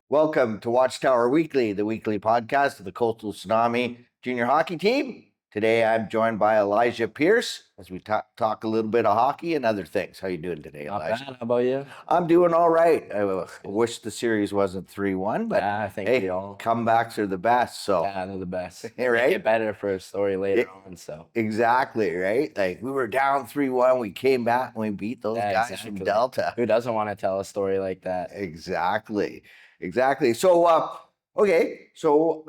Welcome to Watchtower Weekly, the weekly podcast of the Coastal Tsunami junior hockey team. Today, I'm joined by Elijah Pearse as we talk a little bit of hockey and other things. How you doing today, Not Elijah? bad. How about you? I'm doing all right. I wish the series wasn't 3-1, but Yeah, I think hey, we all. comebacks are the best. So, Yeah, they're the best. right? Get better for a story later It- on. So Exactly, right? Like we were down 3-1, we came back and we beat those yeah, guys from exactly. Delta. Who doesn't want to tell a story like that? Exactly. So, okay. So,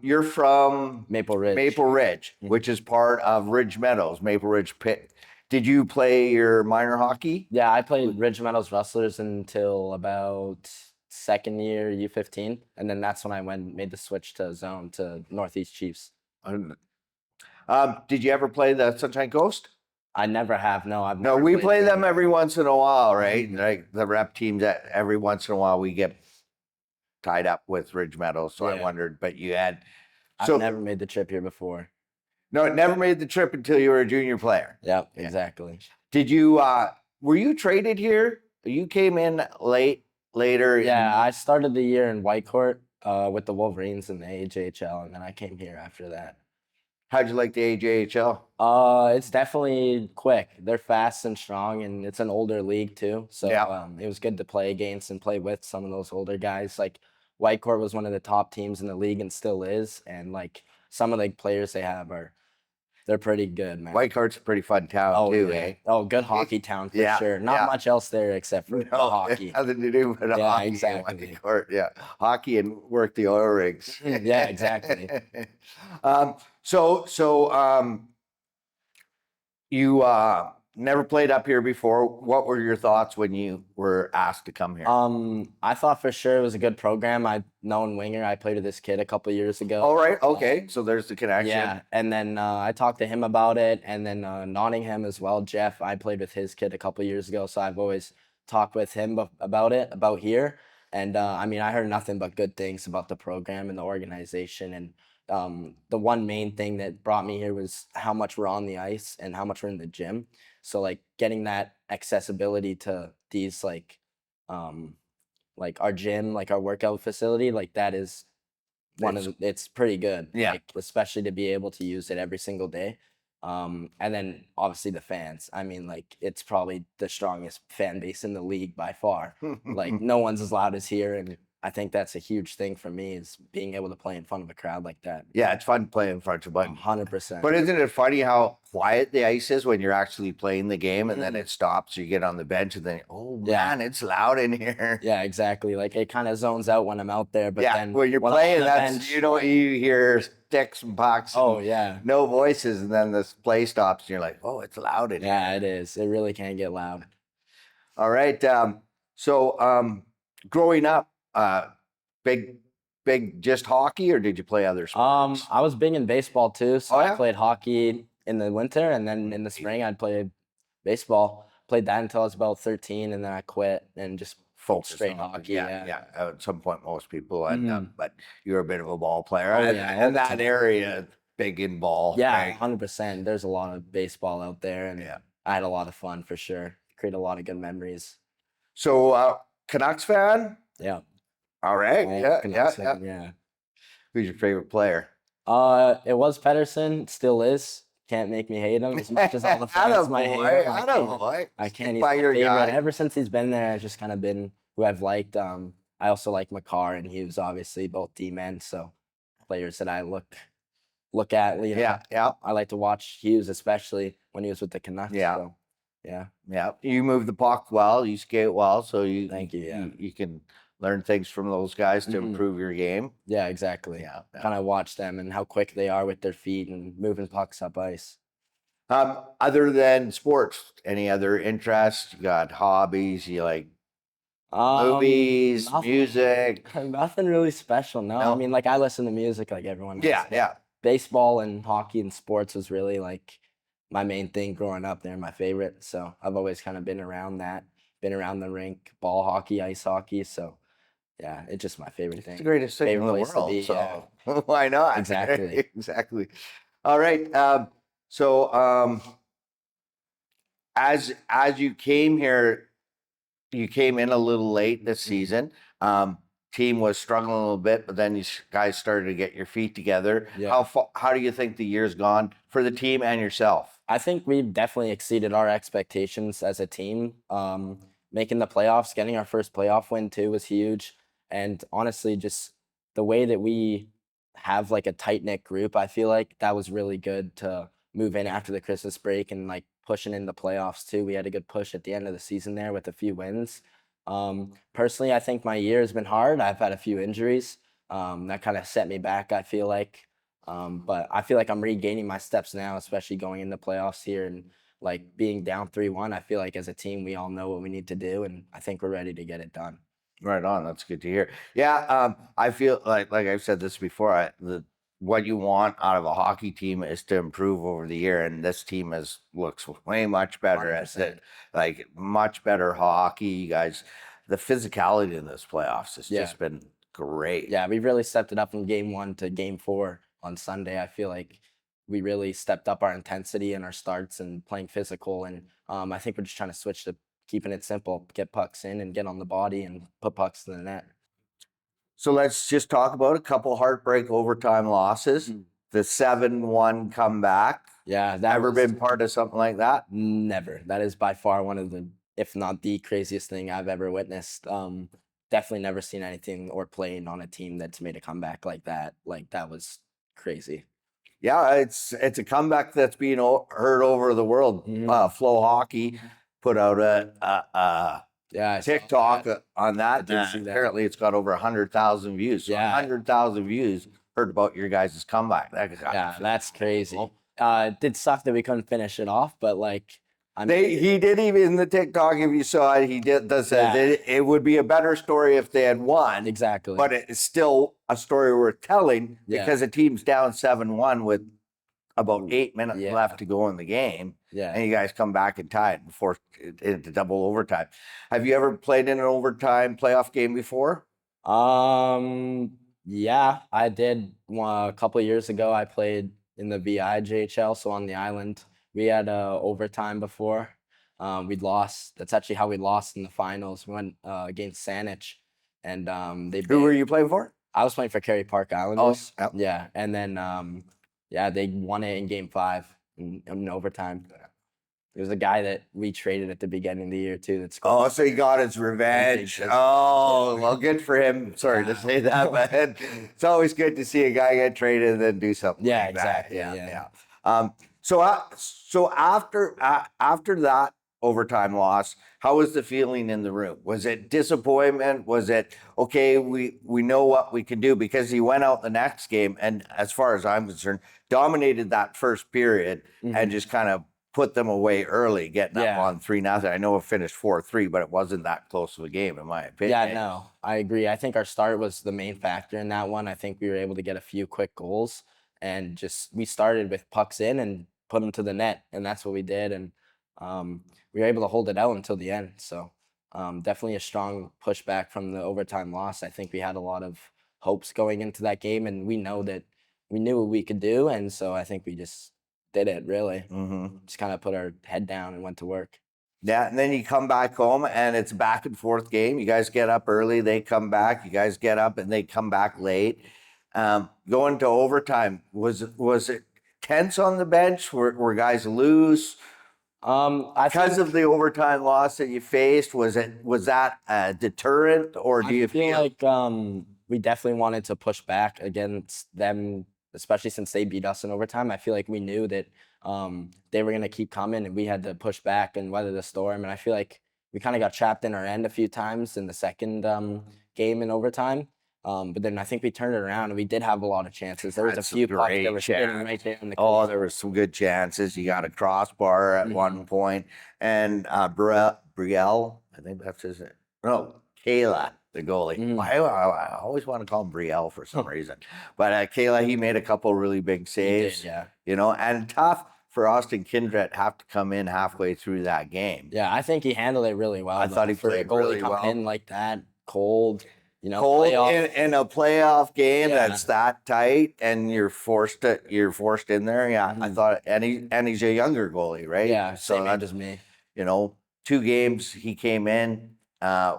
you're from Maple Ridge. Maple Ridge, Mhm. which is part of Ridge Meadows, Maple Ridge Pit. Did you play your minor hockey? Yeah, I played Ridge Meadows Rustlers until about second year U15, and then that's when I made the switch to zone to Northeast Chiefs. Did you ever play the Sunshine Coast? I never have. No, I've No, never we played play them there. every once in a while, right? Like the rep teams that every once in a while we get tied up with Ridge Meadows. So I Yeah. wondered, but you had I've never made the trip here before. no, it never made the trip until you were a junior player. Yep, Yeah. exactly. Did you were you traded here? You came in later. Yeah, I started the year in Whitecourt with the Wolverines in the AJHL, and then I came here after that. How'd you like the AJHL? It's definitely quick. They're fast and strong, and it's an older league too. So Yeah. it was good to play against and play with some of those older guys. Like Whitecourt was one of the top teams in the league and still is, and like some of the players they have they're pretty good, man. Whitecourt's a pretty fun town too, yeah. eh? Oh, good hockey town for Yeah, sure. Not yeah. much else there except for the No, hockey. nothing to do with Yeah, hockey exactly. and Whitecourt. Yeah, hockey and work the oil rigs. Yeah, exactly. So, you never played up here before. What were your thoughts when you were asked to come here? I thought for sure it was a good program. I've known Winger. I played with this kid a couple of years ago. All right, okay. So there's the connection. Yeah, and then I talked to him about it, and then Nottingham as well. Jeff, I played with his kid a couple of years ago, so I've always talked with him about here. And I mean, I heard nothing but good things about the program and the organization. And the one main thing that brought me here was how much we're on the ice and how much we're in the gym. So like getting that accessibility to these like our gym, like our workout facility, like that is it's pretty good. Yeah. Like especially to be able to use it every single day. And then obviously the fans. I mean, like it's probably the strongest fan base in the league by far. Like no one's as loud as here, and I think that's a huge thing for me is being able to play in front of a crowd like that. Yeah, it's fun playing in front of a bunch. 100%. But isn't it funny how quiet the ice is when you're actually playing the game and then it stops, you get on the bench and then, oh Yeah. man, it's loud in here. Yeah, exactly. Like it kind of zones out when I'm out there, but Yeah, then when you're I'm on playing, the that's bench- you hear sticks and pucks and Oh yeah, no voices, and then this play stops and you're like, oh, it's loud in here. yeah, it is. It really can get loud. All right. So growing up, big just hockey, or did you play other sports? I was big in baseball too, so Oh, yeah? I played hockey in the winter, and then in the spring I'd play baseball. Played that until I was about 13, and then I quit and just Focus straight on- hockey. Yeah, Yeah. At some point, most people end up, Mhm. but you're a bit of a ball player. Oh, and, yeah, all and the that time. area, big in ball. Yeah, right? 100%. There's a lot of baseball out there, and Yeah. I had a lot of fun for sure. Create a lot of good memories. So Canucks fan? Yeah. All right. Yeah. Canucks fan, yeah. Who's your favorite player? It was Pedersen, still is. Can't make me hate him as much as all the fans might hate him. I can't. He's By my your favorite. guy. Ever since he's been there, I've just kind of been who I've liked. I also like McCarr and Hughes, obviously both D-men. So players that I look at. You know, Yeah. I like to watch Hughes, especially when he was with the Canucks. Yeah. So, yeah. Yeah. You move the puck well. You skate well, so you Thank you, yeah. you can learn things from those guys to Mhm. improve your game. Yeah, exactly. Yeah. Kind of watch them and how quick they are with their feet and moving pucks up ice. Other than sports, any other interests? You got hobbies? You like movies, Nothing- music? Nothing really special. No, No? I mean, like I listen to music like everyone else. Yeah, yeah. Baseball and hockey and sports was really like my main thing growing up. They're my favorite. So I've always kind of been around that, been around the rink, ball hockey, ice hockey. So yeah, it's just my favorite It's thing. the greatest thing in Favorite the place to world. be, So why not? Exactly. Exactly. All right. So as you came here, you came in a little late this season. team was struggling a little bit, but then you guys started to get your feet together. Yeah. How do you think the year's gone for the team and yourself? I think we've definitely exceeded our expectations as a team. Making the playoffs, getting our first playoff win too was huge. And honestly, just the way that we have like a tight knit group, I feel like that was really good to move in after the Christmas break and like pushing in the playoffs too. We had a good push at the end of the season there with a few wins. Personally, I think my year has been hard. I've had a few injuries that kind of set me back, I feel like. But I feel like I'm regaining my steps now, especially going into playoffs here and like being down 3-1. I feel like as a team, we all know what we need to do, and I think we're ready to get it done. Right on. That's good to hear. Yeah, I feel like I've said this before. What you want out of a hockey team is to improve over the year, and this team looks way much better at it. 100%. Like much better hockey. You guys, the physicality in this playoffs has Yeah. just been great. Yeah, we really stepped it up from game 1 to game 4 on Sunday. I feel like we really stepped up our intensity and our starts and playing physical. And I think we're just trying to switch to keeping it simple, get pucks in and get on the body and put pucks in the net. So let's just talk about a couple heartbreak overtime losses. The 7-1 comeback. Yeah, that Ever was been part of something like that? never. That is by far one of the, if not the craziest thing I've ever witnessed. Definitely never seen anything or played on a team that's made a comeback like that. Like that was crazy. Yeah, it's a comeback that's being heard over the world. Flow Hockey put out a Yeah, I saw TikTok that. on that. did see that. Apparently, it's got over 100,000 views. So Yeah. 100,000 views heard about your guys' comeback. Yeah, that's crazy. It did suck that we couldn't finish it off, but like, He did even in the TikTok, if you saw it, he does say Yeah. that it would be a better story if they had won. exactly. But it's still a story worth telling Yeah. because the team's down 7-1 with about 8 minutes Yeah. left to go in the game. Yeah. And you guys come back and tie it and force it into double overtime. Have you ever played in an overtime playoff game before? Yeah, I did a couple of years ago. I played in the VIJHL, so on the island. We had overtime before. We'd lost. That's actually how we lost in the finals. We went against Saanich, and Who were you playing for? I was playing for Kerry Park Islanders. yep. Yeah, and then yeah, they won it in game 5 in overtime. It was a guy that we traded at the beginning of the year too. That scored. Oh, so he got his revenge. Big Oh, well, good for him. Sorry to say that, but it's always good to see a guy get traded and then do something. Yeah, like that. exactly. Yeah. So after that overtime loss, how was the feeling in the room? Was it disappointment? Was it okay? We know what we can do, because he went out the next game and, as far as I'm concerned, dominated that first period and just kind of put them away early, getting up on 3-0. I know it finished 4-3, but it wasn't that close of a game, in my opinion. Yeah, no, I agree. I think our start was the main factor in that one. I think we were able to get a few quick goals, and we started with pucks in and put them to the net, and that's what we did. And we were able to hold it out until the end. So definitely a strong pushback from the overtime loss. I think we had a lot of hopes going into that game, and we knew what we could do, and so I think we just did it, really. Just kind of put our head down and went to work. Yeah, and then you come back home and it's a back and forth game. You guys get up early, they come back. You guys get up and they come back late. Going to overtime, was it tense on the bench? Were guys loose? Because of the overtime loss that you faced, was that a deterrent, or do you feel like we definitely wanted to push back against them, especially since they beat us in overtime? I feel like we knew that they were going to keep coming, and we had to push back and weather the storm. And I feel like we kind of got trapped in our end a few times in the second game in overtime. But then I think we turned it around, and we did have a lot of chances. There was a few pucks that were sitting right there in the corner. Oh, there were some good chances. You got a crossbar at one point, and Brielle, I think that's his name. No, Kayla, the goalie. I always want to call him Brielle for some reason. But Kayla, he made a couple really big saves. He did, yeah. You know, and tough for Austin Kindred have to come in halfway through that game. Yeah, I think he handled it really well. I thought he played really well. Coming in like that, cold. You know, cold in a playoff game that's that tight, and you're forced in there. Yeah, I thought, and he's a younger goalie, right? Yeah, so same age as me. You know, 2 games he came in.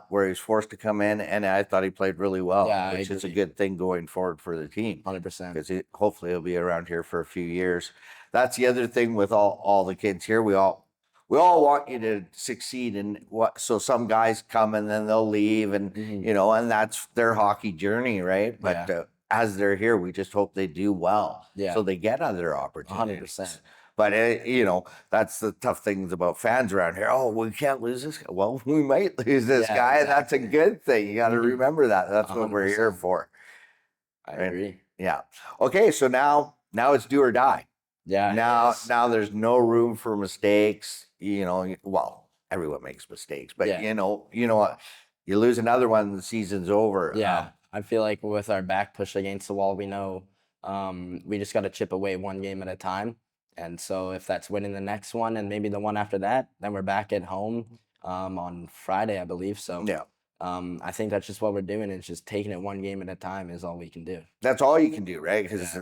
where he was forced to come in, and I thought he played really well, Yeah, I which is a agree. good thing going forward for the team 100%. because hopefully he'll be around here for a few years. That's the other thing with all the kids here. We all want you to succeed in what. So some guys come and then they'll leave, and Mhm. you know, and that's their hockey journey, right? But Yeah. as they're here, we just hope they do well, Yeah. so they get other opportunities. 100%. But you know, that's the tough things about fans around here. Oh, we can't lose this guy. Well, we might lose this Yeah, guy, and that's a exactly. good thing. You got to Mhm. remember that. That's what we're here 100%. for. I Right? agree. Yeah. Okay. So now it's do or die. Yeah. it Now is. there's no room for mistakes. You know, well, everyone makes mistakes, but Yeah. you know what? You lose another one, the season's over. Yeah. I feel like with our back pushed against the wall, we know we just got to chip away one game at a time. And so if that's winning the next one and maybe the one after that, then we're back at home on Friday, I believe. So Yeah. I think that's just what we're doing. It's just taking it one game at a time is all we can do. That's all you can do, right? Because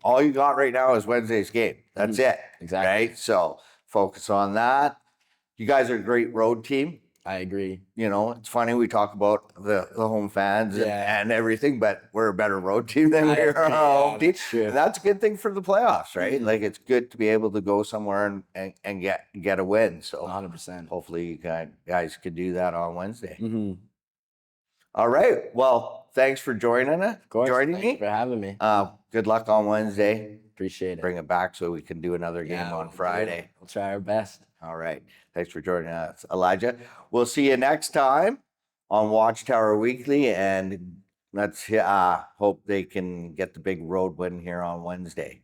all you got right now is Wednesday's game. That's it. Exactly. Right? So focus on that. You guys are a great road team. I agree. You know, it's funny we talk about the home fans and everything, but we're a better road team than we are a home team. That's true. And that's a good thing for the playoffs, right? Like it's good to be able to go somewhere and get a win. So 100%. hopefully you guys could do that on Wednesday. Mm-hmm. All right. Well, thanks for joining us. Of course. Joining Thanks me. for having me. Good luck on Wednesday. Appreciate it. Bring it back so we can do another game Yeah, on we'll do it. Friday. We'll try our best. All right. Thanks for joining us, Elijah. We'll see you next time on Watchtower Weekly, and let's hope they can get the big road win here on Wednesday.